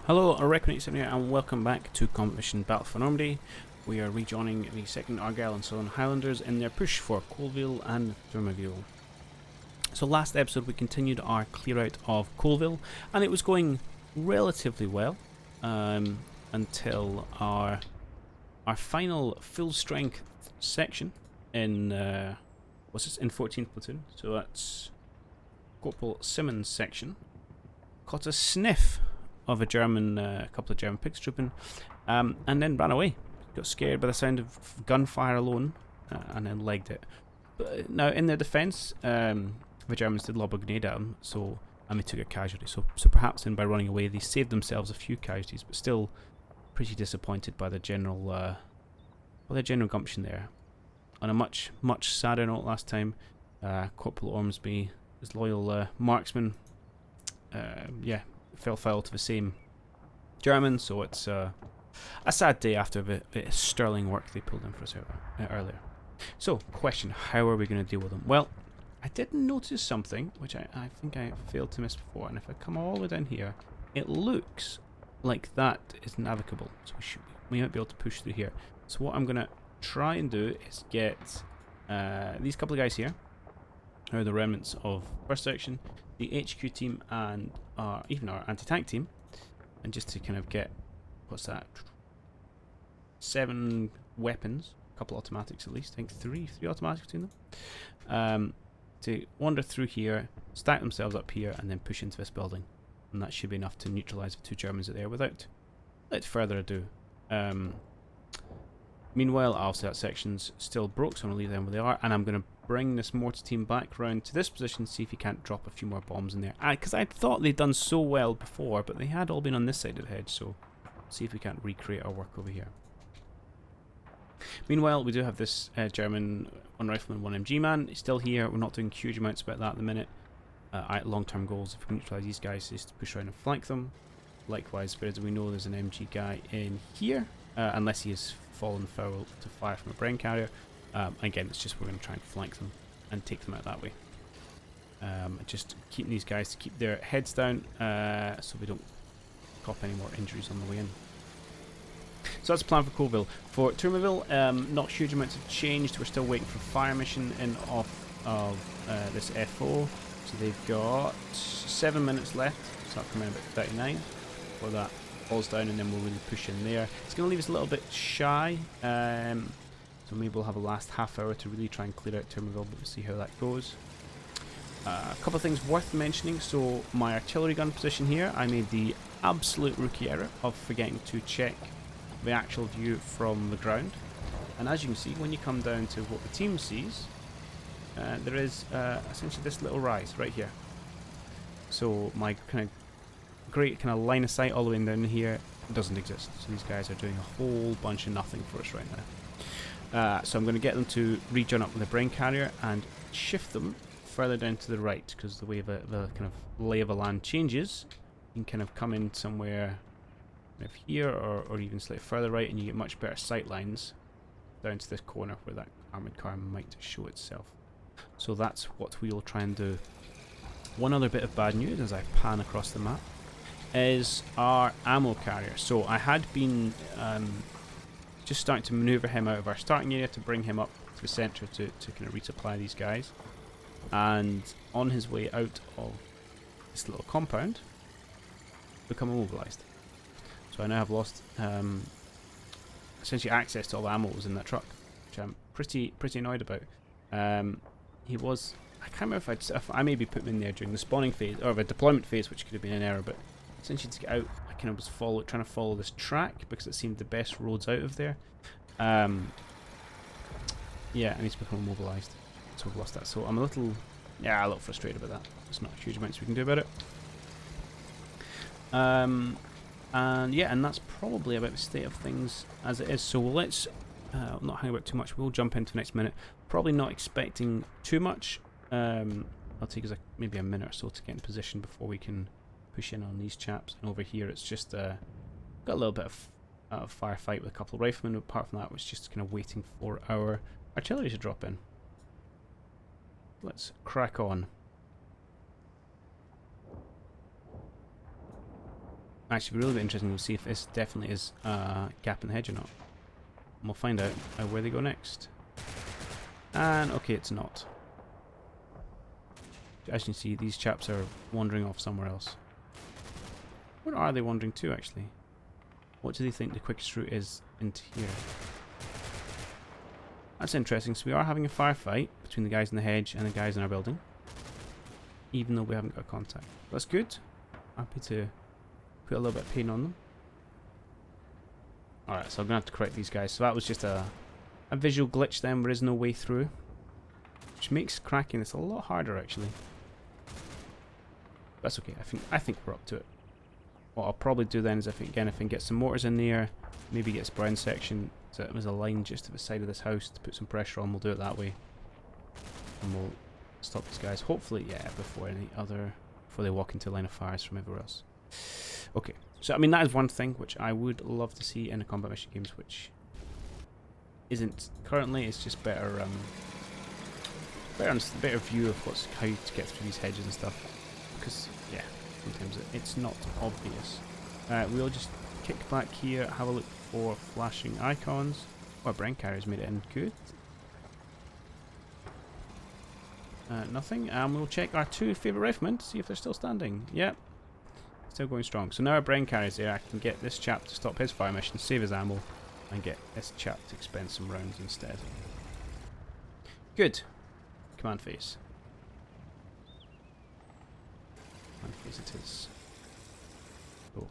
Hello, Reckoning here, and welcome back to Competition Battle for Normandy. We are rejoining the 2nd Argyll and Southern Highlanders in their push for Colville and Tourmauville. So last episode we continued our clear out of Colville, and it was going relatively well until our final full strength section in what's this, in 14th platoon. So that's Corporal Simmons' section caught a sniff of a couple of German pigs trooping, and then ran away. Got scared by the sound of gunfire alone, and then legged it. But now, in their defence, the Germans did lob a grenade at them, and they took a casualty. So perhaps by running away, they saved themselves a few casualties, but still pretty disappointed by the general, gumption there. On a much sadder note, last time, Corporal Ormsby, his loyal marksman, fell foul to the same German, so it's a sad day after the sterling work they pulled in for us earlier. So, question, how are we going to deal with them? Well, I did notice something, which I think I failed to miss before, and if I come all the way down here, it looks like that is navigable, so we might be able to push through here. So what I'm going to try and do is get these couple of guys here, who are the remnants of first section, the HQ team, and even our anti-tank team, and just to kind of get, 7 weapons, a couple automatics at least, I think three automatics between them, to wander through here, stack themselves up here, and then push into this building, and that should be enough to neutralise the 2 Germans that are there without further ado. Meanwhile, obviously that section's still broke, so I'm going to leave them where they are, and I'm going to bring this mortar team back round to this position, see if he can't drop a few more bombs in there. Because I thought they'd done so well before, but they had all been on this side of the hedge, so see if we can't recreate our work over here. Meanwhile, we do have this German 1 rifleman, 1 MG man. He's still here. We're not doing huge amounts about that at the minute. Long-term goals, if we neutralise these guys, is to push around and flank them. Likewise, as we know, there's an MG guy in here, unless he has fallen foul to fire from a brain carrier. Again, it's just we're going to try and flank them and take them out that way. Just keeping these guys to keep their heads down, so we don't cop any more injuries on the way in. So that's the plan for Colville. For Tourmauville, not huge amounts have changed. We're still waiting for fire mission in off of this FO. So they've got 7 minutes left. So that'll come in about 39 before that falls down, and then we'll really push in there. It's going to leave us a little bit shy. So maybe we'll have a last half hour to really try and clear out Tourmauville, but we'll see how that goes. A couple of things worth mentioning. So my artillery gun position here, I made the absolute rookie error of forgetting to check the actual view from the ground. And as you can see, when you come down to what the team sees, there is essentially this little rise right here. So my kind of great kind of line of sight all the way down here doesn't exist. So these guys are doing a whole bunch of nothing for us right now. So I'm going to get them to rejoin up with the brain carrier and shift them further down to the right, because the way the kind of lay of the land changes, you can kind of come in somewhere kind of here or even slightly further right, and you get much better sight lines down to this corner where that armoured car might show itself. So that's what we'll try and do. One other bit of bad news as I pan across the map is our ammo carrier. So I had been just starting to manoeuvre him out of our starting area to bring him up to the centre to kind of resupply these guys. And on his way out of this little compound, become immobilised. So I now have lost essentially access to all the ammo that was in that truck, which I'm pretty annoyed about. He was, I can't remember if I maybe put him in there during the spawning phase or the deployment phase, which could have been an error, but essentially to get out, I kind of was trying to follow this track because it seemed the best roads out of there. Yeah, and he's become immobilised, so we've lost that. So I'm a little frustrated about that. There's not huge amounts we can do about it. And yeah, and that's probably about the state of things as it is. So let's not hang about too much. We'll jump into the next minute. Probably not expecting too much. It'll take us maybe a minute or so to get in position before we can push in on these chaps. And over here, it's just got a little bit of firefight with a couple of riflemen. Apart from that, it was just kind of waiting for our artillery to drop in. Let's crack on. Actually, really interesting to see if this definitely is a gap in the hedge or not. And we'll find out where they go next. And okay, it's not. As you can see, these chaps are wandering off somewhere else. Where are they wandering to, actually? What do they think the quickest route is into here? That's interesting. So we are having a firefight between the guys in the hedge and the guys in our building. Even though we haven't got contact. That's good. Happy to put a little bit of pain on them. Alright, so I'm going to have to correct these guys. So that was just a visual glitch then. There is no way through. Which makes cracking this a lot harder, actually. That's okay. I think we're up to it. What I'll probably do then is, if I can get some mortars in there, maybe get this brown section so it was a line just to the side of this house to put some pressure on. We'll do it that way. And we'll stop these guys. Hopefully, yeah, before they walk into a line of fires from everywhere else. Okay. So, I mean, that is one thing which I would love to see in a combat mission games, which isn't currently. It's just better view of how to get through these hedges and stuff. Because, yeah, sometimes it's not obvious. We'll just kick back here, have a look for flashing icons. Oh, brain carriers made it in. Good. Nothing. And we'll check our two favourite riflemen to see if they're still standing. Yep. Still going strong. So now our brain carrier's there, I can get this chap to stop his fire mission, save his ammo, and get this chap to expend some rounds instead. Good. Command phase. Command phase it is. So,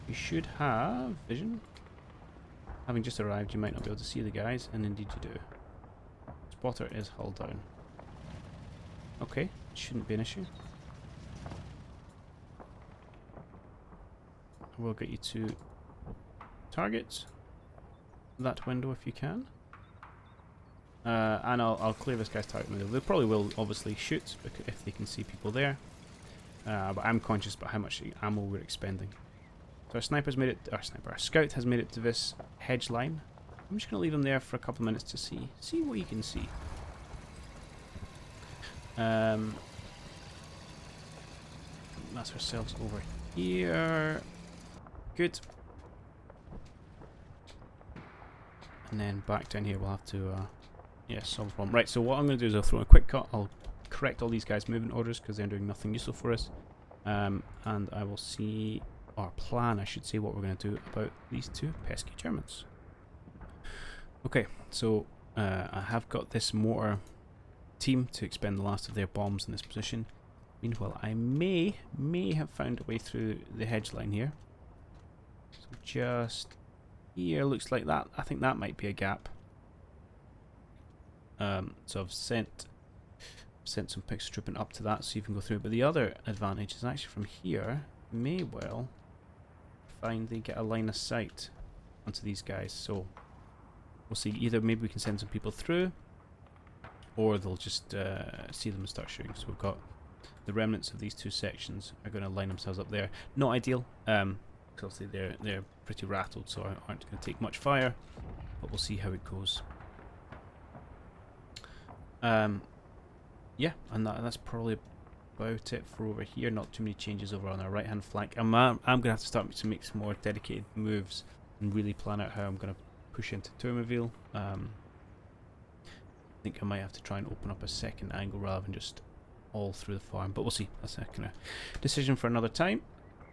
you should have vision. Having just arrived, you might not be able to see the guys, and indeed you do. Spotter is hull down. Okay, shouldn't be an issue. We'll get you to target that window if you can. And I'll clear this guy's target window. They probably will obviously shoot if they can see people there. But I'm conscious about how much ammo we're expending. So our scout has made it to this hedge line. I'm just going to leave him there for a couple of minutes to see what you can see. That's ourselves over here. Good. And then back down here we'll have to solve the problem. Right, so what I'm going to do is I'll throw a quick cut. I'll correct all these guys' movement orders because they're doing nothing useful for us. And I will see, or plan I should say, what we're going to do about these two pesky Germans. Okay, so I have got this mortar team to expend the last of their bombs in this position. Meanwhile, I may have found a way through the hedge line here. So just here, looks like that. I think that might be a gap. So I've sent some pixel trooping up to that so you can go through. But the other advantage is actually from here, may well find they get a line of sight onto these guys. So we'll see. Either maybe we can send some people through, or they'll just see them and start shooting. So we've got the remnants of these two sections are going to line themselves up there. Not ideal, because obviously they're pretty rattled, so aren't going to take much fire. But we'll see how it goes. Yeah, and that's probably about it for over here. Not too many changes over on our right hand flank. I'm going to have to start to make some more dedicated moves and really plan out how I'm going to push into Tourmauville. I think I might have to try and open up a second angle rather than just all through the farm, but we'll see. That's a kind of decision for another time.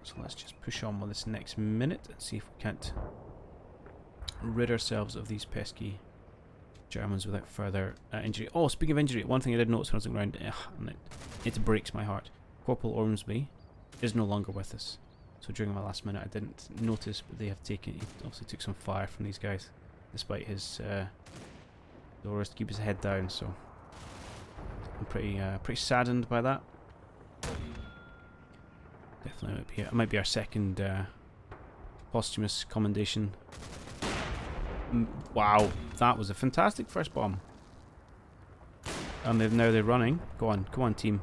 So let's just push on with this next minute and see if we can't rid ourselves of these pesky Germans without further injury. Oh, speaking of injury, one thing I did notice when I was looking around, and it breaks my heart. Corporal Ormsby is no longer with us. So during my last minute I didn't notice, but they have taken, he obviously took some fire from these guys, despite his orders to keep his head down, so I'm pretty saddened by that. Definitely might be our second posthumous commendation. Wow, that was a fantastic first bomb. And now they're running. Go on, come on team.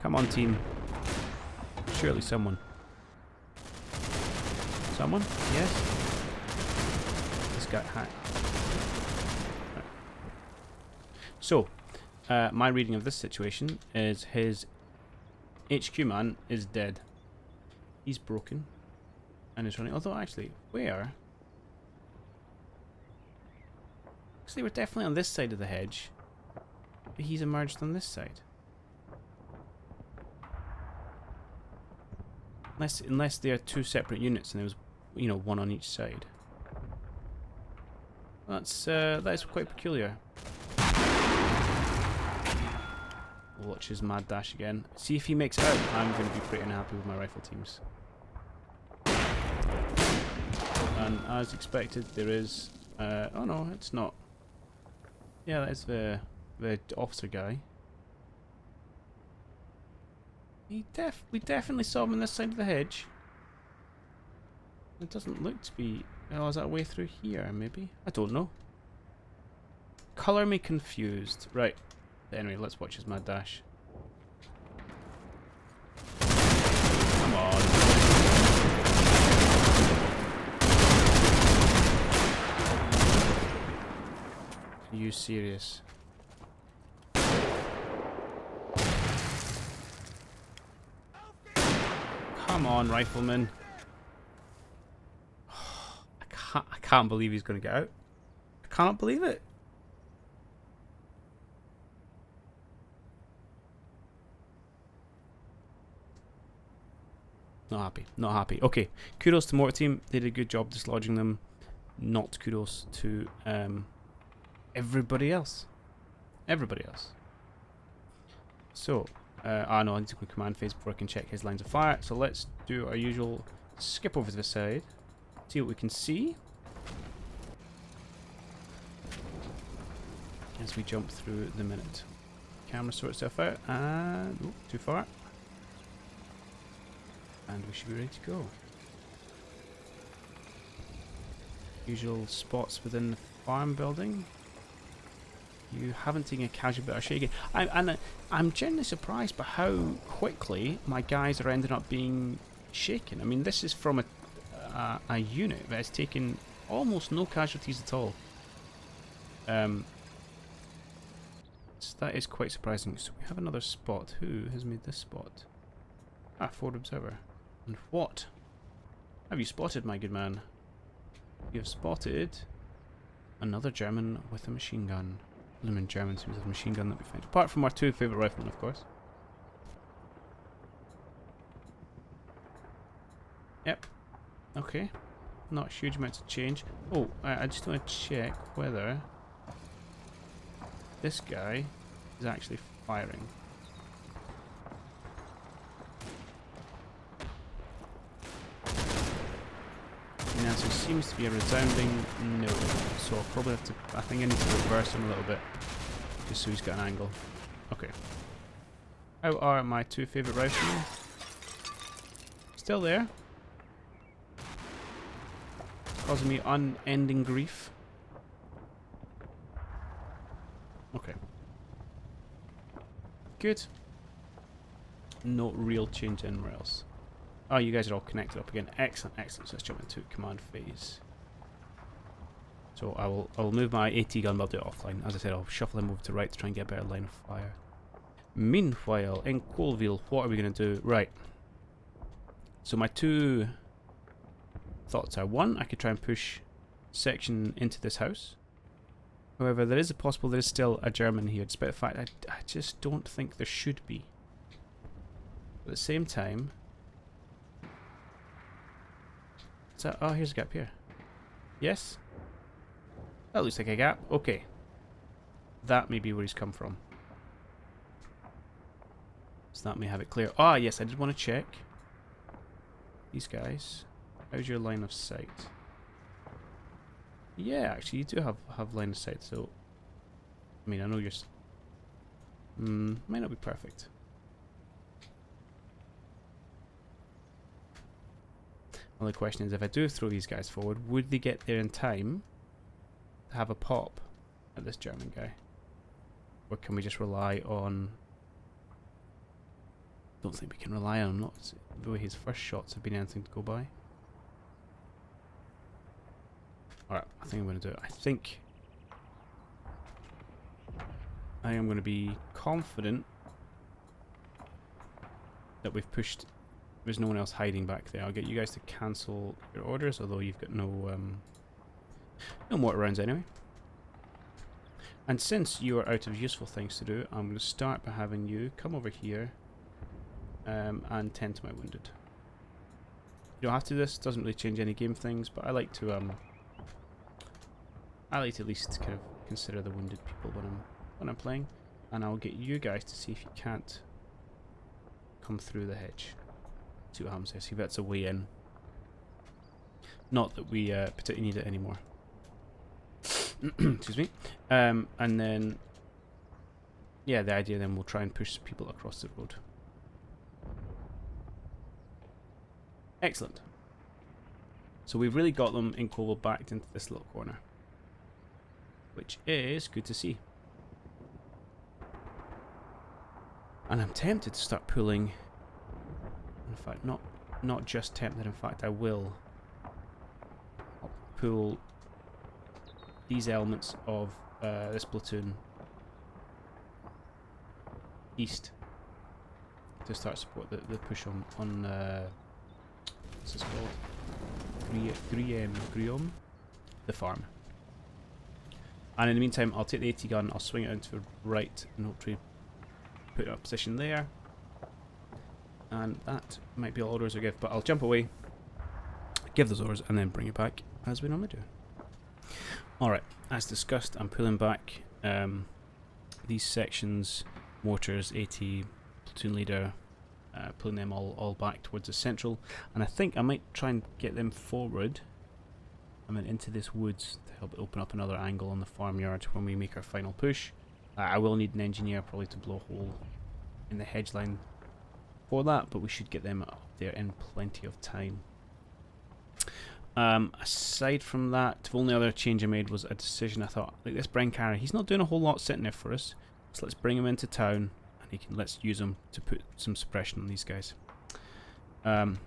Come on team. Surely someone. Someone? Yes? This guy hacked. Right. So, my reading of this situation is his HQ man is dead. He's broken. And is running. Although, actually, where? Because they were definitely on this side of the hedge. But he's emerged on this side. Unless they are two separate units and there was, you know, one on each side. That is quite peculiar. We'll watch his mad dash again. See if he makes it out. I'm going to be pretty unhappy with my rifle teams. And as expected, there is. Oh no, it's not. Yeah, that is the officer guy. We definitely saw him on this side of the hedge. It doesn't look to be. Oh, is that a way through here? Maybe. I don't know. Colour me confused. Right. Anyway, let's watch his mad dash. Come on. Are you serious? Come on, rifleman. I can't believe he's going to get out. I can't believe it. Not happy. Not happy. Okay. Kudos to Mortar Team. They did a good job dislodging them. Not kudos to everybody else. Everybody else. So, no, I need to go command phase before I can check his lines of fire. So let's do our usual skip over to the side. See what we can see. As we jump through the minute. Camera sort itself out. And... oh, too far. And we should be ready to go. Usual spots within the farm building. You haven't taken a casualty, but I'll show you again. I'm genuinely surprised by how quickly my guys are ending up being shaken. I mean, this is from a unit that has taken almost no casualties at all. So that is quite surprising. So we have another spot. Who has made this spot? Ah, Forward Observer. And what have you spotted, my good man? You have spotted another German with a machine gun. Blooming Germans with a machine gun that we find. Apart from our two favourite riflemen, of course. Yep. Okay. Not huge amounts of change. Oh, I just want to check whether this guy is actually firing. The answer seems to be a resounding no. So I'll probably have to. I think I need to reverse him a little bit, just so he's got an angle. Okay. How are my two favourite riflemen? Still there. Causing me unending grief. Okay. Good. No real change anywhere else. Oh, you guys are all connected up again. Excellent, excellent. So let's jump into command phase. So I will move my AT gun, but I'll do it offline. As I said, I'll shuffle him over to right to try and get a better line of fire. Meanwhile, in Tourmauville, what are we going to do? Right. So my two thoughts are, one, I could try and push section into this house. However, there is a possible there is still a German here, despite the fact I just don't think there should be. But at the same time... is that, oh, here's a gap here. Yes? That looks like a gap. Okay. That may be where he's come from. So that may have it clear. Ah, yes, I did want to check. These guys. How's your line of sight? Yeah, actually, you do have line of sight, so... I mean, I know you're... might not be perfect. Well, the question is, if I do throw these guys forward, would they get there in time to have a pop at this German guy? Or can we just rely on... don't think we can rely on him, not the way his first shots have been anything to go by. Alright, I think I'm going to do it. I think I am going to be confident that we've pushed. There's no one else hiding back there. I'll get you guys to cancel your orders, although you've got no mortar rounds anyway. And since you are out of useful things to do, I'm going to start by having you come over here and tend to my wounded. You don't have to do this, doesn't really change any game things, but I like to at least kind of consider the wounded people when I'm playing. And I'll get you guys to see if you can't come through the hedge. See what happens there, see if that's a way in. Not that we particularly need it anymore. Excuse me. And then, yeah, the idea then we'll try and push people across the road. Excellent. So we've really got them in Tourmauville backed into this little corner, which is good to see. And I'm tempted to start pulling. In fact, not just tempted. In fact, I will pull these elements of this platoon east to start support the push on what's this called? Guillaume, the farm. And in the meantime, I'll take the AT gun, I'll swing it out to the right and hopefully put it in a position there. And that might be all orders I give, but I'll jump away, give those orders, and then bring it back as we normally do. Alright, as discussed, I'm pulling back these sections, mortars, AT, platoon leader, pulling them all back towards the central, and I think I might try and get them forward, into this woods to help open up another angle on the farmyard when we make our final push. I will need an engineer probably to blow a hole in the hedge line for that, but we should get them up there in plenty of time. Aside from that, the only other change I made was a decision. I thought, like, this Brencara, he's not doing a whole lot sitting there for us, so let's bring him into town and let's use him to put some suppression on these guys. And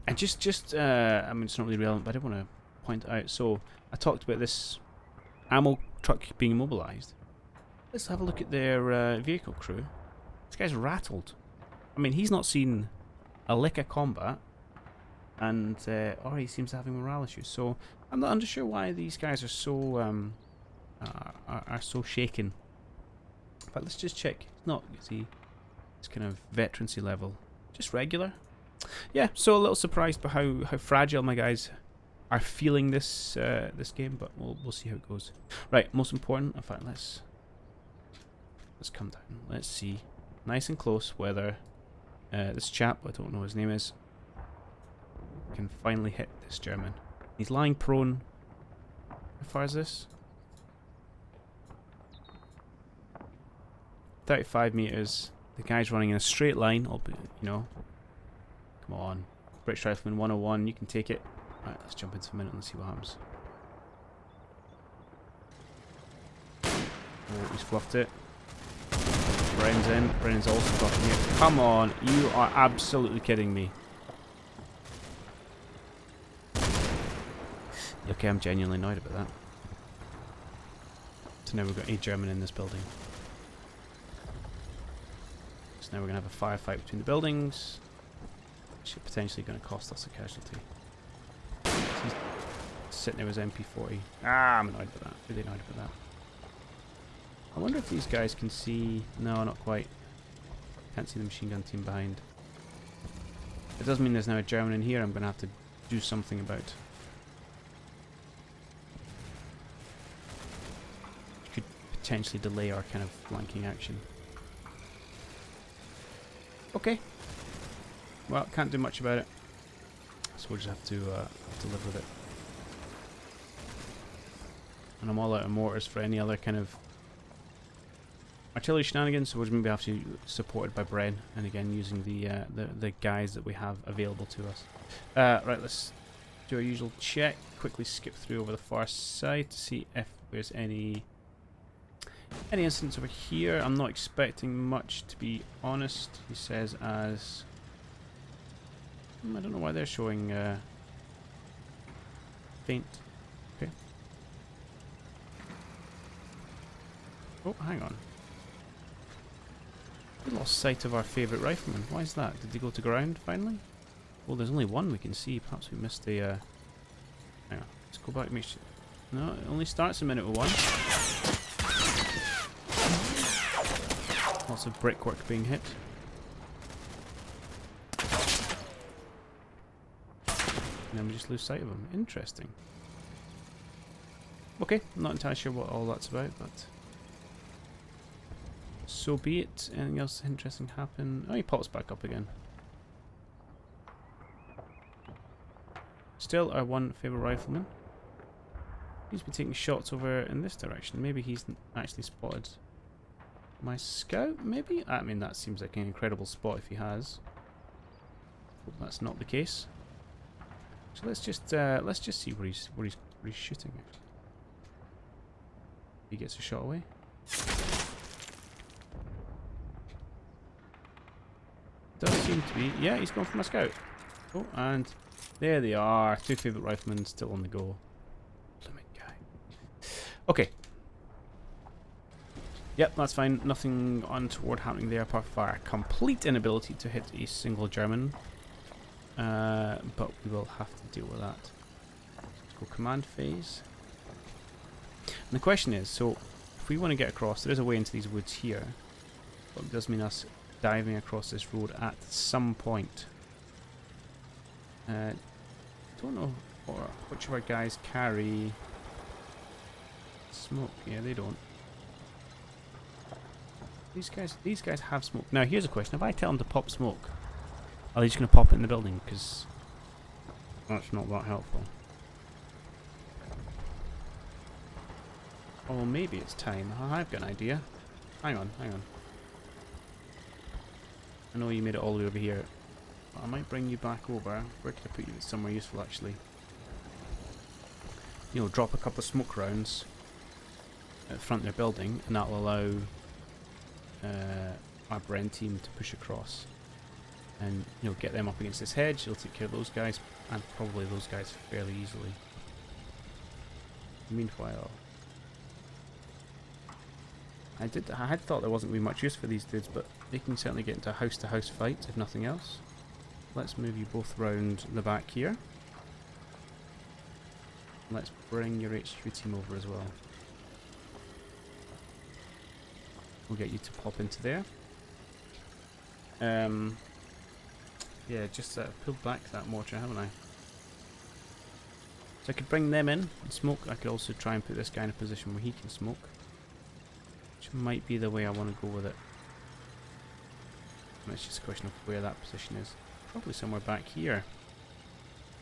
it's not really relevant, but I did want to point it out. So I talked about this ammo truck being immobilized. Let's have a look at their vehicle crew. This guy's rattled. I mean, he's not seen a lick of combat, and or he seems to have morale issues. So I'm not sure why these guys are so so shaken. But let's just check. It's not, see, it's kind of veterancy level, just regular. Yeah, so a little surprised by how fragile my guys are feeling this this game, but we'll see how it goes. Right, most important. In fact, let's come down. Let's see, nice and close whether this chap, I don't know what his name is, can finally hit this German. He's lying prone. How far is this? 35 meters. The guy's running in a straight line. Come on. British Rifleman 101, you can take it. Right, let's jump into a minute and see what happens. Oh, he's fluffed it. Brennan's in. Brennan's also fluffing it. Come on, you are absolutely kidding me. Okay, I'm genuinely annoyed about that. So now we've got a German in this building. So now we're going to have a firefight between the buildings, which is potentially going to cost us a casualty. He's sitting there with his MP40. I'm annoyed about that. Really annoyed about that. I wonder if these guys can see... No, not quite. Can't see the machine gun team behind. It does mean there's now a German in here I'm going to have to do something about. Could potentially delay our kind of flanking action. Okay. Well, can't do much about it. So we'll just have to live with it. And I'm all out of mortars for any other kind of artillery shenanigans, so we'll maybe have to be supported by Bren, and again using the guys that we have available to us. Right, let's do our usual check. Quickly skip through over the far side to see if there's any incidents over here. I'm not expecting much, to be honest. He says as... I don't know why they're showing faint. Okay. Oh, hang on. We lost sight of our favourite rifleman. Why is that? Did they go to ground finally? Well, there's only one we can see. Perhaps we missed a... hang on. Let's go back and make sure... No, it only starts a minute with one. Lots of brickwork being hit. And then we just lose sight of him. Interesting. Okay, not entirely sure what all that's about, but... so be it. Anything else interesting happen? Oh, he pops back up again. Still our one favourite rifleman. He's been taking shots over in this direction. Maybe he's actually spotted my scout, maybe? I mean, that seems like an incredible spot if he has. Hope that's not the case. So let's just see where he's shooting at. He gets a shot away. Does seem to be. Yeah, he's going for my scout. Oh, and there they are. Two favourite riflemen still on the go. Blooming guy. Okay. Yep, that's fine. Nothing untoward happening there apart from our complete inability to hit a single German. But we will have to deal with that. Let's go command phase. And the question is, so if we want to get across, there is a way into these woods here. But it does mean us diving across this road at some point. Don't know which of our guys carry smoke. Yeah, they don't. These guys have smoke. Now here's a question: if I tell them to pop smoke, are they just going to pop it in the building? Because that's not that helpful. Oh, maybe it's time. I've got an idea. Hang on. I know you made it all the way over here. But I might bring you back over. Where could I put you? It's somewhere useful, actually. You know, drop a couple of smoke rounds at the front of their building, and that'll allow our Bren team to push across. And, you know, get them up against this hedge. It'll take care of those guys, and probably those guys fairly easily. Meanwhile, I had thought there wasn't really much use for these dudes, but they can certainly get into a house-to-house fight, if nothing else. Let's move you both round the back here. Let's bring your HQ team over as well. We'll get you to pop into there. Yeah, just pulled back that mortar, haven't I? So I could bring them in and smoke. I could also try and put this guy in a position where he can smoke. Which might be the way I want to go with it. And it's just a question of where that position is. Probably somewhere back here.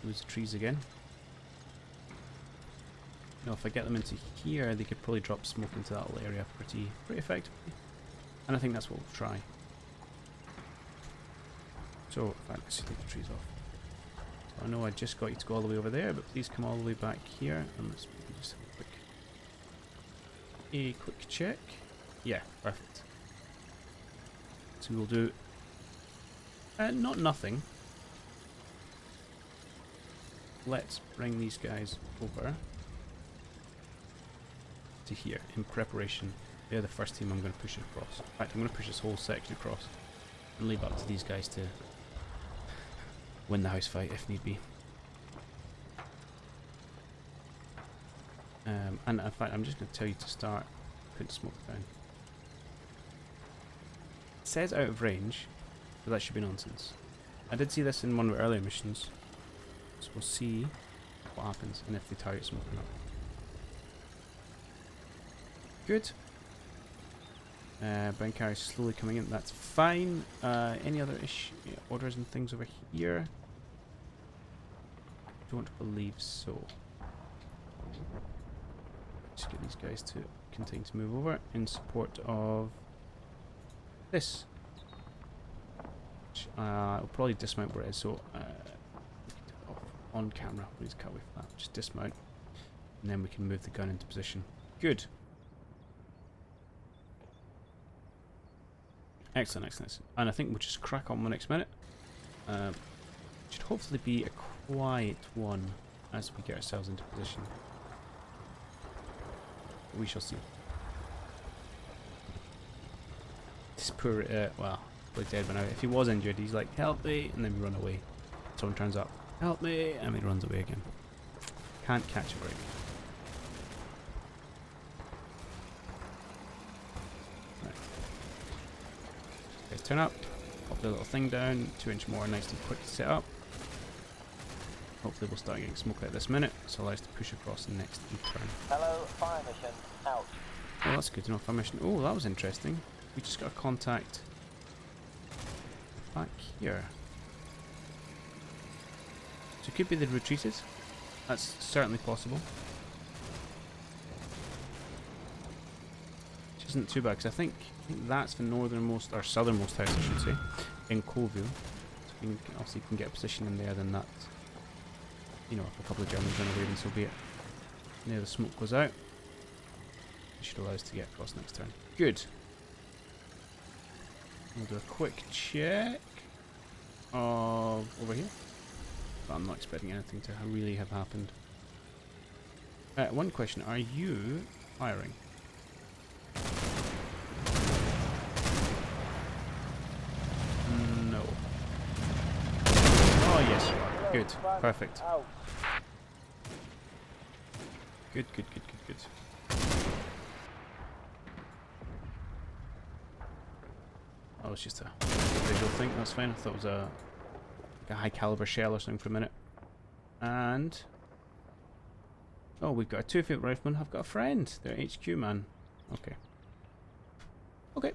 Lose the trees again. You know, if I get them into here, they could probably drop smoke into that little area pretty effectively. And I think that's what we'll try. So, in fact, let's take the trees off. So I know I just got you to go all the way over there, but please come all the way back here, and let's just have a quick check. Yeah, perfect. So we'll do not nothing. Let's bring these guys over to here in preparation. They're the first team I'm going to push across. In fact, I'm going to push this whole section across and leave up to these guys to win the house fight if need be. And in fact, I'm just going to tell you to start putting smoke down. It says out of range, but that should be nonsense. I did see this in one of the earlier missions, so we'll see what happens and if they target smoke or not. Good. Brown carrier slowly coming in, that's fine. Any other orders and things over here? Don't believe so. Just get these guys to continue to move over in support of this. Which I'll probably dismount where it is, so on camera, please cut away from that. Just dismount, and then we can move the gun into position. Good. Excellent, excellent. And I think we'll just crack on the next minute. Should hopefully be a quiet one as we get ourselves into position. We shall see. This poor, well, he's dead by now. If he was injured, he's like, help me, and then we run away. Someone turns up, help me, and he runs away again. Can't catch a break. Right. Guys, turn up. Pop the little thing down. 2-inch mortar, nice and quick to set up. Hopefully we'll start getting smoke out this minute, so allow us to push across the next turn. Hello, fire mission out. Oh, that's good to know. Fire mission. Oh, that was interesting. We just got a contact back here. So it could be they retreated. That's certainly possible. Which isn't too bad, because I think that's the northernmost, or southernmost house, I should say, in Tourmauville. So we can, obviously can get a position in there, then that, you know, if a couple of Germans run away, then so be it. Now the smoke goes out. It should allow us to get across next turn. Good. We'll do a quick check of over here. But I'm not expecting anything to really have happened. One question, are you firing? No. Oh yes you are. Good. Perfect. Good, good, good, good, good. Oh, it's just a visual thing, that's fine. I thought it was like a high caliber shell or something for a minute. And oh, we've got a 2-foot rifleman. I've got a friend. They're HQ man. Okay. Okay.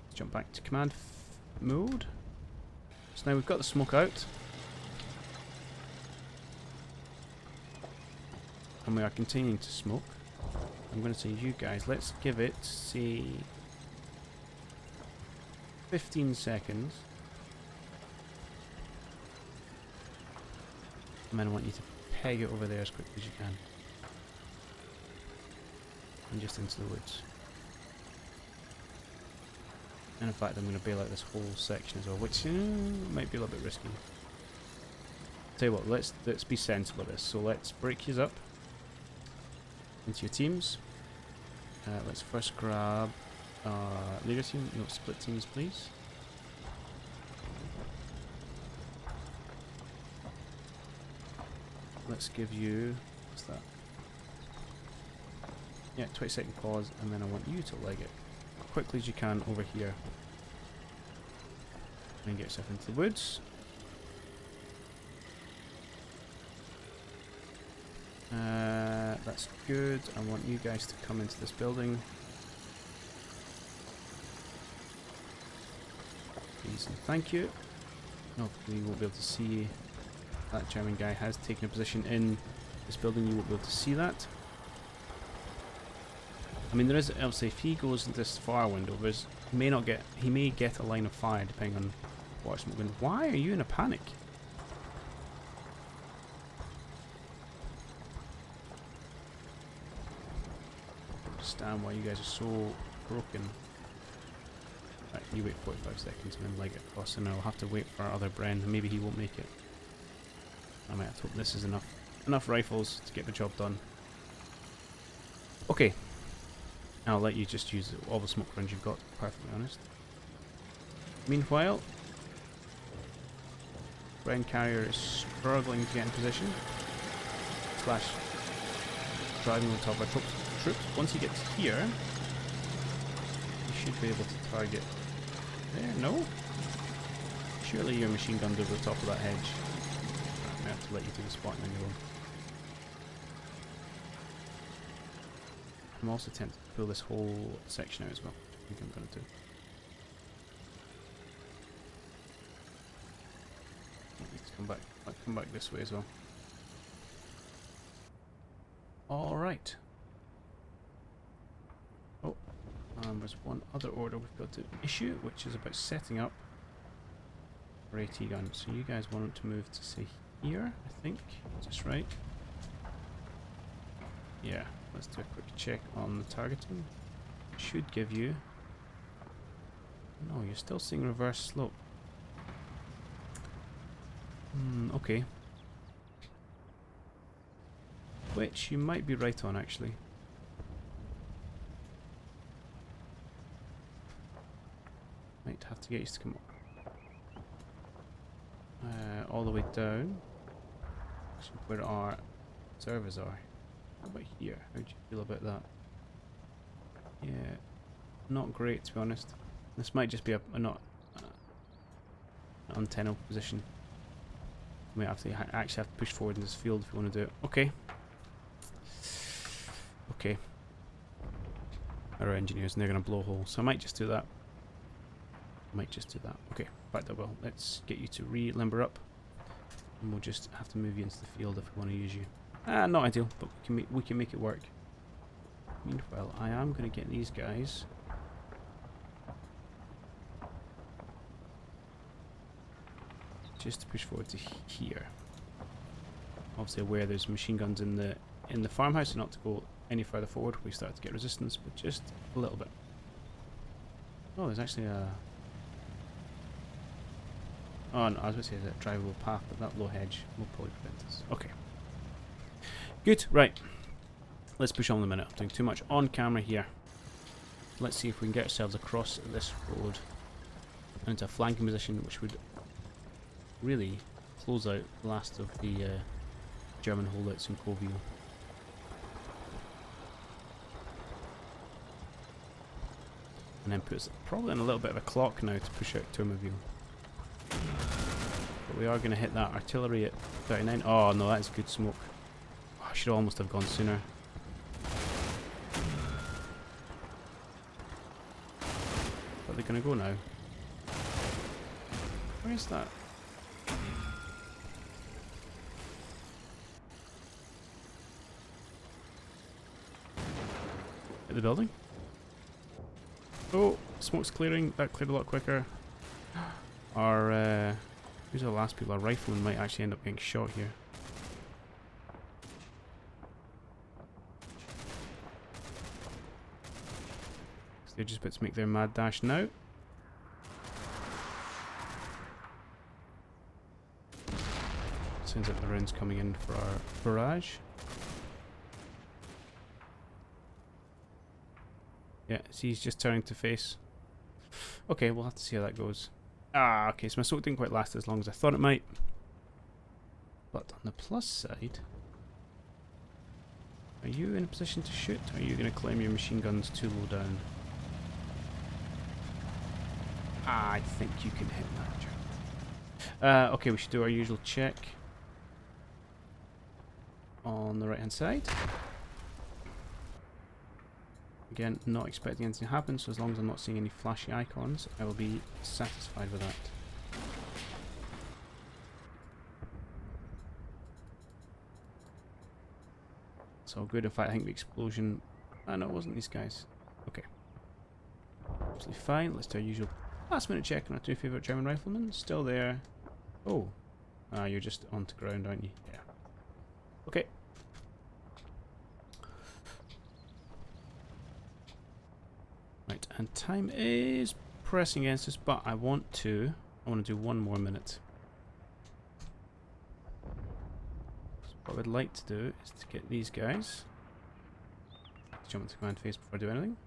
Let's jump back to command mode. So now we've got the smoke out. And we are continuing to smoke. I'm going to say you guys, let's give it, say, 15 seconds. And then I want you to peg it over there as quickly as you can. And just into the woods. And in fact I'm going to bail out this whole section as well, which might be a little bit risky. Tell you what, let's be sensible of this. So let's break yours up into your teams. Let's first grab leader team, no, split teams please. Let's give you, what's that? Yeah, 20-second pause, and then I want you to leg it as quickly as you can over here. And get yourself into the woods. That's good. I want you guys to come into this building. Please and thank you. Hopefully you won't be able to see that German guy has taken a position in this building. You won't be able to see that. I mean, there is, obviously, if he goes into this fire window, he may get a line of fire depending on what smoke. Why are you in a panic? Understand why you guys are so broken. Right, you wait 45 seconds and then leg it across, and I'll have to wait for our other Bren. Maybe he won't make it. I might have to hope this is enough rifles to get the job done. Okay. I'll let you just use all the smoke rounds you've got, to be perfectly honest. Meanwhile, Bren Carrier is struggling to get in position. Slash driving on top of our troops. Once he gets here, he should be able to target there. No? Surely your machine gun's over the top of that hedge. I may have to let you do the spotting on your own. I'm also tempted to pull this whole section out as well. I think I'm going to do. Let's come back. I'll come back this way as well. All right. Oh, there's one other order we've got to issue, which is about setting up for AT gun. So you guys want to move to say here, I think. Just right. Yeah. Let's do a quick check on the targeting. Should give you... No, you're still seeing reverse slope. Okay. Which you might be right on, actually. to get you to come all the way down. Actually, where our servers are. How about here? How do you feel about that? Yeah, not great to be honest. This might just be a not an untenable position. We might have to actually have to push forward in this field if we want to do it. Okay. Okay. Our engineers, and they're going to blow holes, so I might just do that. Okay, in fact I will. Let's get you to re-limber up, and we'll just have to move you into the field if we want to use you. Not ideal, but we can make it work. Meanwhile, I am going to get these guys just to push forward to here. Obviously aware there's machine guns in the farmhouse, and not to go any further forward. We start to get resistance, but just a little bit. Oh, there's actually a... Oh no, I was going to say there's a drivable path, but that low hedge will probably prevent us. Okay. Good, right. Let's push on in a minute. I'm doing too much on camera here. Let's see if we can get ourselves across this road and into a flanking position, which would really close out the last of the German holdouts in Tourmauville. And then puts probably in a little bit of a clock now to push out Tourmauville. But we are going to hit that artillery at 39. Oh no, that's good smoke. Oh, I should almost have gone sooner. But they're going to go now. Where is that? At the building? Oh, smoke's clearing. That cleared a lot quicker. Our, who's our last people? Our rifleman might actually end up getting shot here. So they're just about to make their mad dash now. Sounds like the round's coming in for our barrage. Yeah, see, he's just turning to face. Okay, we'll have to see how that goes. Ah, okay, so my smoke didn't quite last as long as I thought it might. But on the plus side, are you in a position to shoot? Or are you going to claim your machine guns too low down? Ah, I think you can hit that. Okay, we should do our usual check on the right hand side. Again, not expecting anything to happen, so as long as I'm not seeing any flashy icons, I will be satisfied with that. It's all good. In fact, I think the explosion... Ah, no, it wasn't these guys. Okay. Absolutely fine. Let's do our usual last minute check on our two favourite German riflemen. Still there. Oh. Ah, you're just onto ground, aren't you? Yeah. Okay. Right, and time is pressing against us, but I want to do one more minute. So what I would like to do is to get these guys to jump into command phase before I do anything.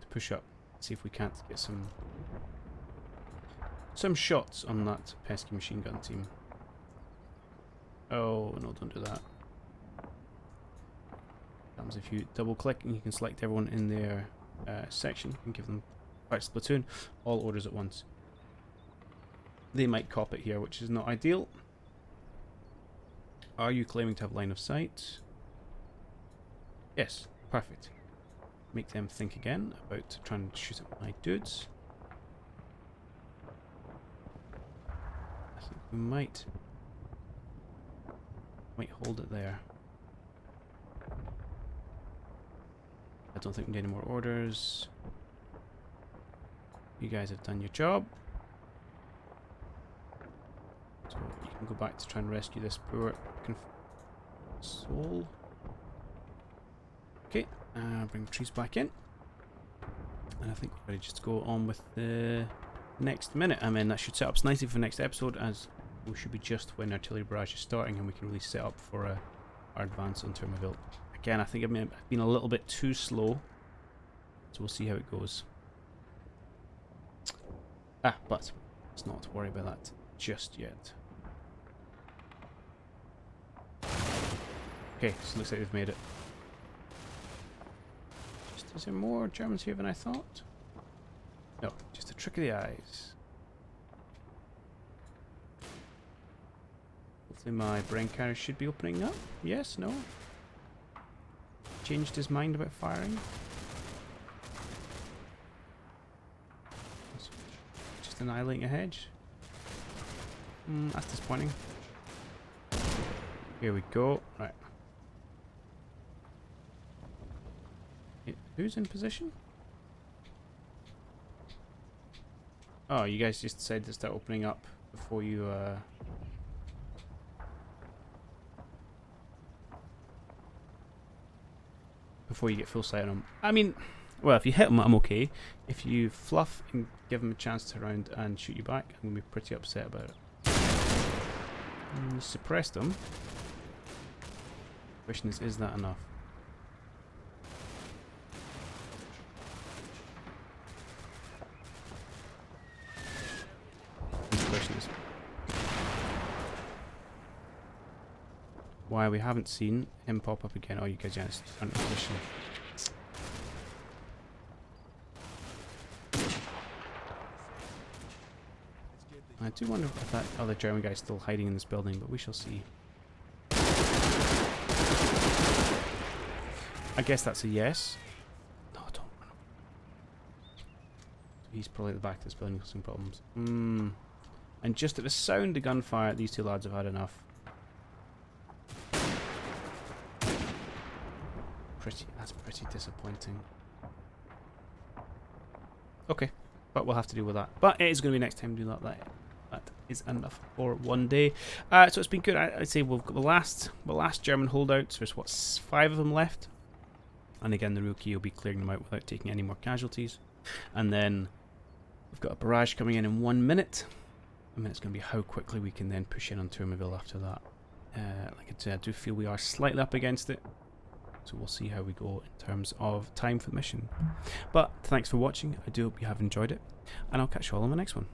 To push up, see if we can't get some shots on that pesky machine gun team. Oh, no, don't do that. Happens if you double click and you can select everyone in their section and give them back to the platoon, all orders at once. They might cop it here, which is not ideal. Are you claiming to have line of sight? Yes, perfect. Make them think again about trying to shoot at my dudes. I think we might hold it there. I don't think we need any more orders. You guys have done your job. So you can go back to try and rescue this poor soul. Okay, bring the trees back in. And I think we're ready just to go on with the next minute. I mean, that should set up nicely for the next episode, as we should be just when artillery barrage is starting and we can really set up for our advance on Tourmauville. I Again, I think I've been a little bit too slow. So we'll see how it goes. But let's not worry about that just yet. Okay, so it looks like we've made it. Is there more Germans here than I thought? No, just a trick of the eyes. Hopefully my brain carrier should be opening up. Yes, no? Changed his mind about firing. Just annihilating a hedge. That's disappointing. Here we go. Right. Who's in position? Oh, you guys just decided to start opening up before you get full sight on them. I mean, well, if you hit them, I'm okay. If you fluff and give them a chance to turn around and shoot you back, I'm gonna be pretty upset about it. Suppressed them. Question is that enough? Why we haven't seen him pop up again. Oh, you guys just aren't in position. I do wonder if that other German guy's still hiding in this building, but we shall see. I guess that's a yes. No, don't run up. He's probably at the back of this building causing problems. And just at the sound of gunfire, these two lads have had enough. That's pretty disappointing. Okay, but we'll have to deal with that. But it is going to be next time we do that. That is enough for one day. So it's been good. I'd say we've got the last German holdouts. There's what, 5 of them left. And again, the rookie will be clearing them out without taking any more casualties. And then we've got a barrage coming in 1 minute. I mean, it's going to be how quickly we can then push in on Tourmauville after that. Like I said, I do feel we are slightly up against it. So we'll see how we go in terms of time for the mission. But thanks for watching. I do hope you have enjoyed it. And I'll catch you all on the next one.